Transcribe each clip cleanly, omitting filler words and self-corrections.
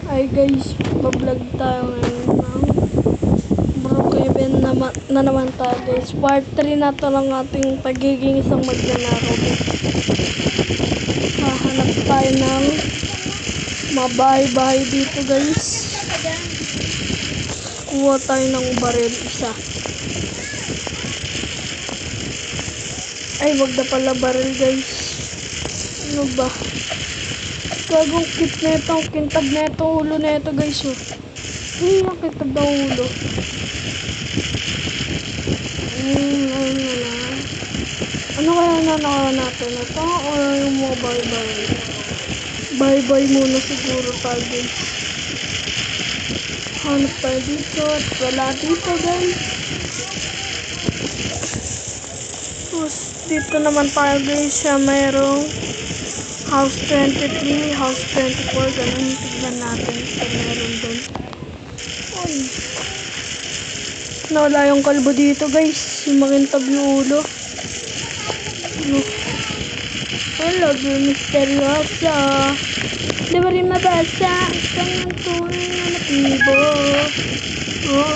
Ay guys, bablog tayo ngayon ng Brookhaven na naman tayo guys. Part 3 na to ng ating pagiging isang magnanakaw. Hahanap tayo ng mabahay-bahay dito guys. Kuha tayo ng baril isa. Ay, wag na pala baril guys. Ano ba? Gagong kit na ito, ang kintab na ito, ulo na ito guys. Oh. Ay, ang kintab na ulo. Ano kaya nanakaw natin? Ito o yung mga bye-bye? Bye-bye muna siguro tayo guys. Hanap tayo dito at wala dito guys. Tapos dito naman tayo guys siya mayroong House 23, House 24, ganun. Tignan natin kung meron doon. Ay. Nawala yung kalbo dito guys. Yung makintab yung ulo. Ano? Hello, misteryoso. Di ba rin mabasa? Isang ang tunay na motibo. Oh.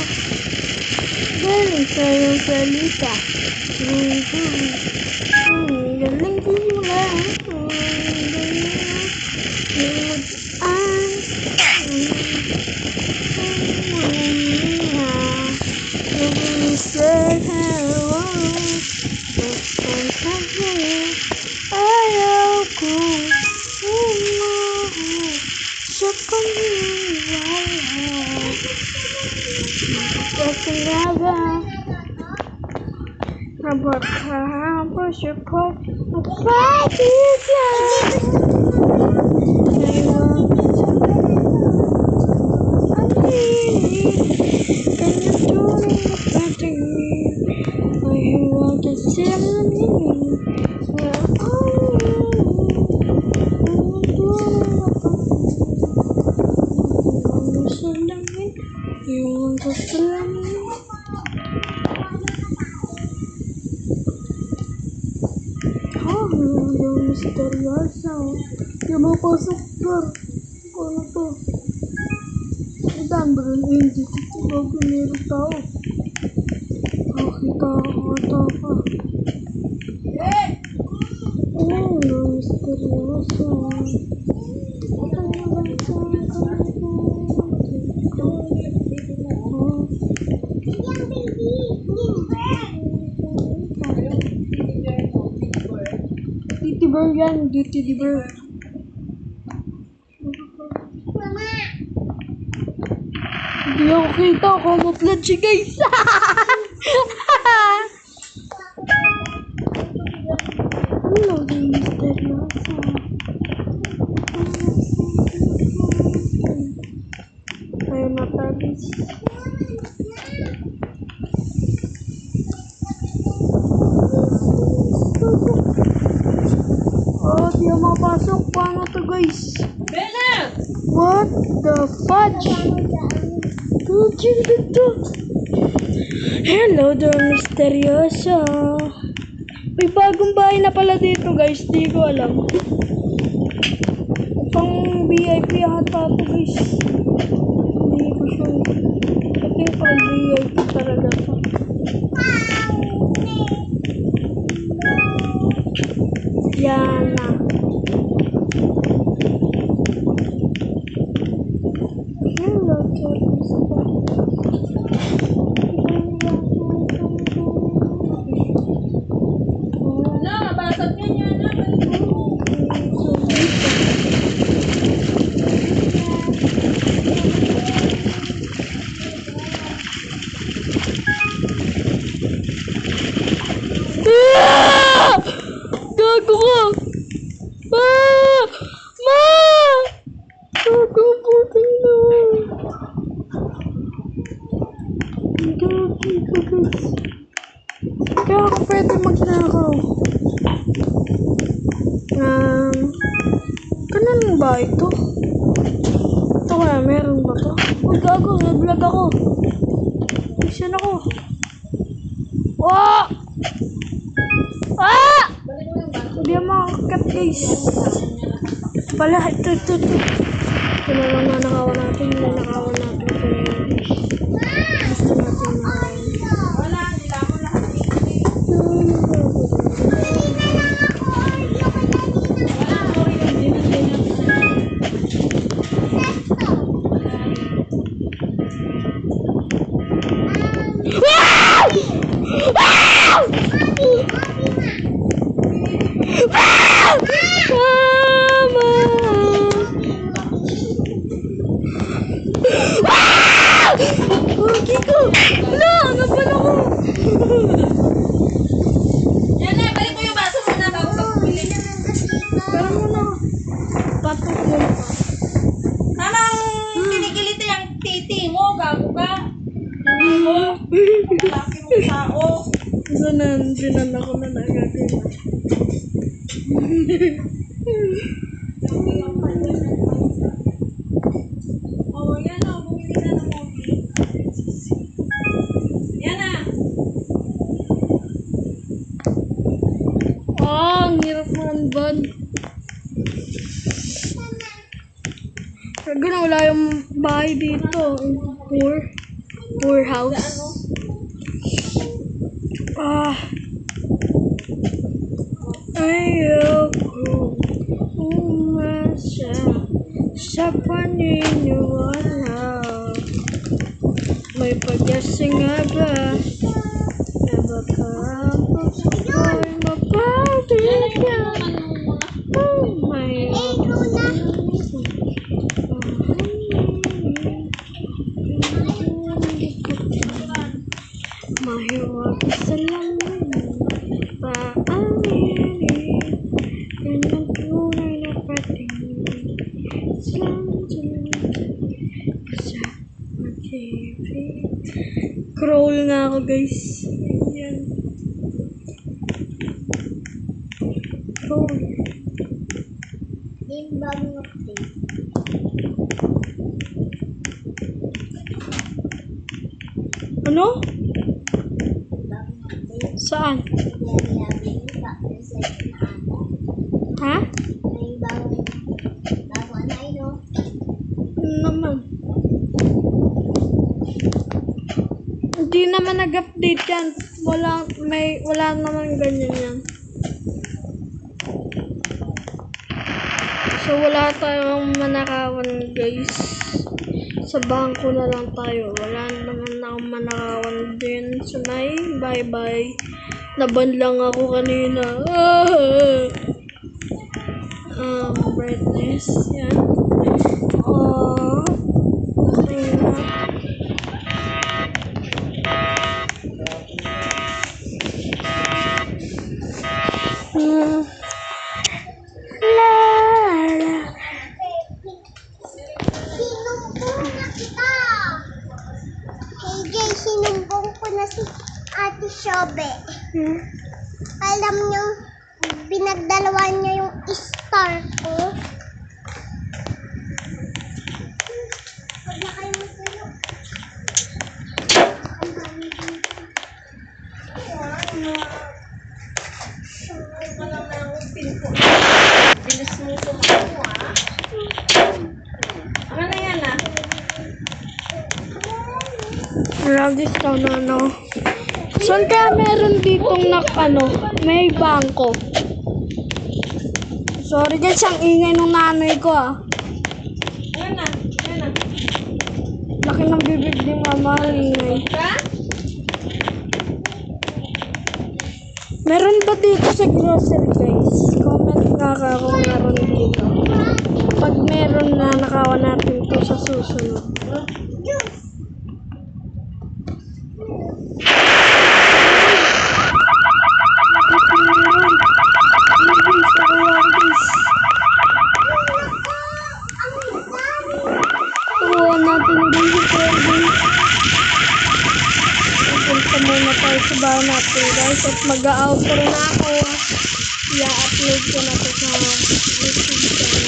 Galing sa iyong salita. Galing simula. Ayaw ko siya pang-iwala magkasalaga napaka siya ko magpapigla yung kasalanan yung misteryoso yung mapasok par ano to itan ba rin hindi dito bago meron tao nakita ako ata pa yung misteryoso Ditiber yan, ditiber. Hindi ako kita, camouflage siya guys. Hello, misteryoso. Ayun na tayo guys. Oh, di ako mapasok. Paano to guys? Bella! What the fudge? Hello there, misteryoso. May bagong bahay na pala dito guys. Di ko alam. Pang VIP ata to guys. Hindi ko sure. Ito yung pang VIP talaga to. Yan na. Hello, wala, basag niya na. Gago ka! Ma! Gago puting na! Gago ka guys. Kaya ako pwede magnakaw. Kanan ba ito? Ito kaya meron ba to? Uy gago, nag-vlog ako. Mission ako. Wow! Ah! Hindi ako makakakat guys. Pala, ito. Ito na lang nanakawan na natin yung nakawan natin kanina. Gusto natin nakawan. Wala, nila mo lahat. Pogi ko! Wala! Napala ko! Yan na, balik mo yung baso muna bago ka bumili. Pero muna, patok yun pa. Tamang kinikiliti ang titi mo, gago ka. Mo, laki mong tao. Binan ako na nagagawin. Oh, yan o, bumili na ng movie. Yan na. Ang hirap man ban. Kaya na wala yung bahay dito. Poor house. Ayoko umasa sa paniniwala. May pag-asa nga ba na baka ang puso ko'y mapabigyan? May mahiwag sa lamin paaminin yan ang tunay na patingin sa pag-ibig. Crawl nga ako guys. Yan. Crawl. Ano? Saan? Ha? Ano naman? Hindi naman nag-update yan. Wala naman ganyan yan. So wala tayong manakawan guys. Sa bangko na lang tayo. Wala naman akong manakawan din. So bye-bye. Naban lang ako kanina. Brightness. Yan. Okay na. Sinumbong na kita. Hey, sinumbong ko na si Ate Shobe. Alam niyo, pinagdalawan niya yung star ko. Huwag na kayo magtulo. Ang dami dito. Bilis mo tumakbo, ha? Ano na yan, ha? Ragis daw na Saan kaya meron ditong may bangko? Sorry guys, ang ingay ng nanay ko Yan na, yan na. Laki ng bibig ni mama, ang ingay. Ka? Meron ba dito sa grocery guys? Comment nga ka kung meron dito. Pag meron na, nakawan natin to sa susunod. Punta muna tayo sa bahay natin guys at mag-outro na ako. I-upload ko na to sa YouTube channel.